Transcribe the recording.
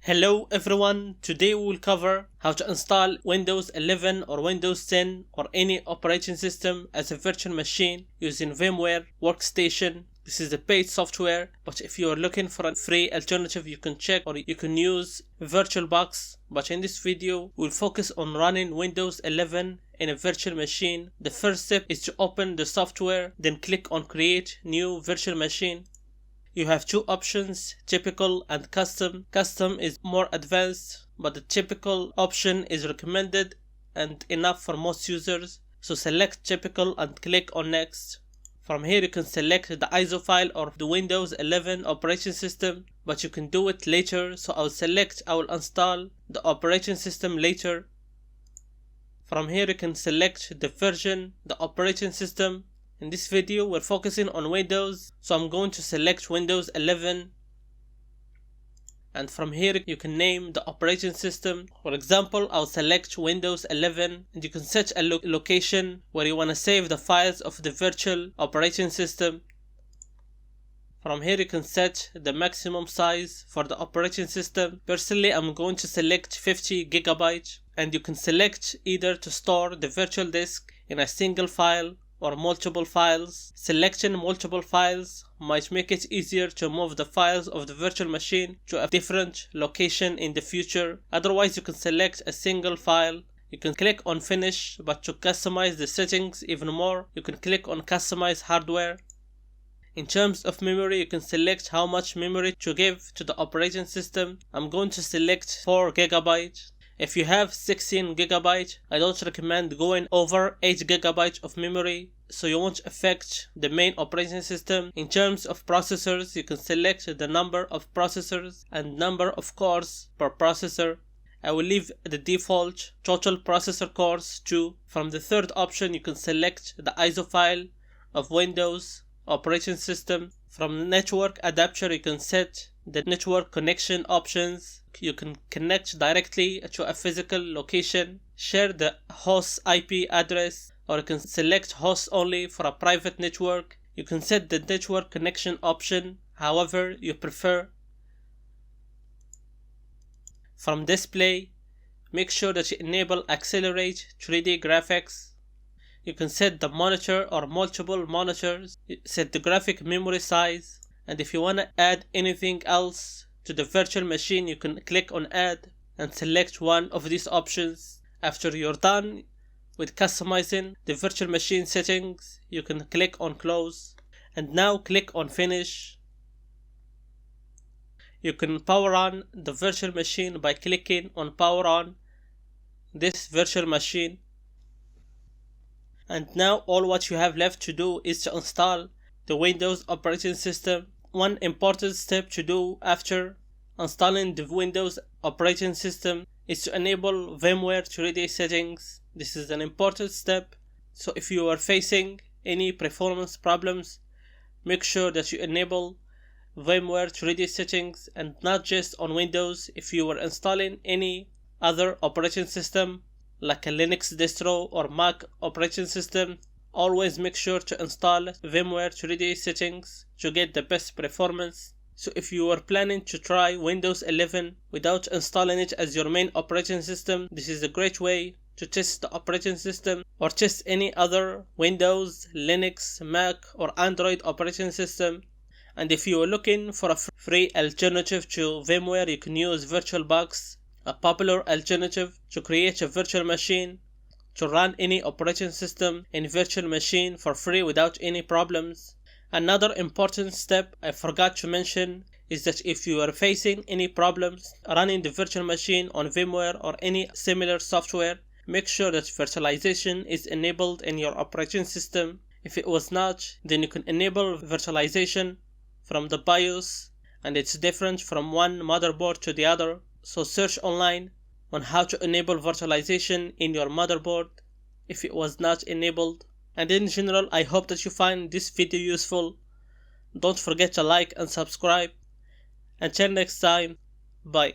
Hello everyone, today we will cover how to install Windows 11 or Windows 10 or any operating system as a virtual machine using VMware Workstation. This is a paid software, but if you are looking for a free alternative you can check or you can use Virtualbox. But in this video we'll focus on running Windows 11 in a virtual machine. The first step is to open the software, then click on create new virtual machine. You have two options, typical and custom. Custom is more advanced, but the typical option is recommended and enough for most users. So select typical and click on next. From here you can select the ISO file or the Windows 11 operating system, but you can do it later. So I will install the operating system later. From here you can select the version, the operating system. In this video we're focusing on Windows, so I'm going to select Windows 11, and from here you can name the operating system. For example, I'll select Windows 11, and you can set a location where you want to save the files of the virtual operating system. From here you can set the maximum size for the operating system. Personally I'm going to select 50 GB, and you can select either to store the virtual disk in a single file or multiple files. Selecting multiple files might make it easier to move the files of the virtual machine to a different location in the future. Otherwise you can select a single file. You can click on finish, but to customize the settings even more you can click on customize hardware. In terms of memory you can select how much memory to give to the operating system. I'm going to select 4 GB. If you have 16 GB, I don't recommend going over 8 GB of memory, so you won't affect the main operating system. In terms of processors, you can select the number of processors and number of cores per processor. I will leave the default total processor cores 2. From the third option, you can select the ISO file of Windows operating system. From the network adapter, you can set the network connection options. You can connect directly to a physical location, share the host IP address, or you can select host only for a private network. You can set the network connection option however you prefer. From display, make sure that you enable accelerate 3D graphics. You can set the monitor or multiple monitors, set the graphic memory size, and if you want to add anything else to the virtual machine you can click on add and select one of these options. After you're done with customizing the virtual machine settings you can click on close, and now click on finish. You can power on the virtual machine by clicking on power on this virtual machine, and now all what you have left to do is to install the Windows operating system. One important step to do after installing the Windows operating system is to enable VMware 3D settings. This is an important step, so if you are facing any performance problems, make sure that you enable VMware 3D settings, and not just on Windows. If you are installing any other operating system like a Linux distro or Mac operating system, always make sure to install VMware 3D settings to get the best performance. So if you are planning to try Windows 11 without installing it as your main operating system, this is a great way to test the operating system or test any other Windows, Linux, Mac or Android operating system. And if you are looking for a free alternative to VMware, you can use Virtualbox, a popular alternative to create a virtual machine to run any operating system in virtual machine for free without any problems. Another important step I forgot to mention is that if you are facing any problems running the virtual machine on VMware or any similar software, make sure that virtualization is enabled in your operating system. If it was not, then you can enable virtualization from the BIOS, and it's different from one motherboard to the other. So search online on how to enable virtualization in your motherboard if it was not enabled. And in general, I hope that you find this video useful. Don't forget to like and subscribe. Until next time, bye.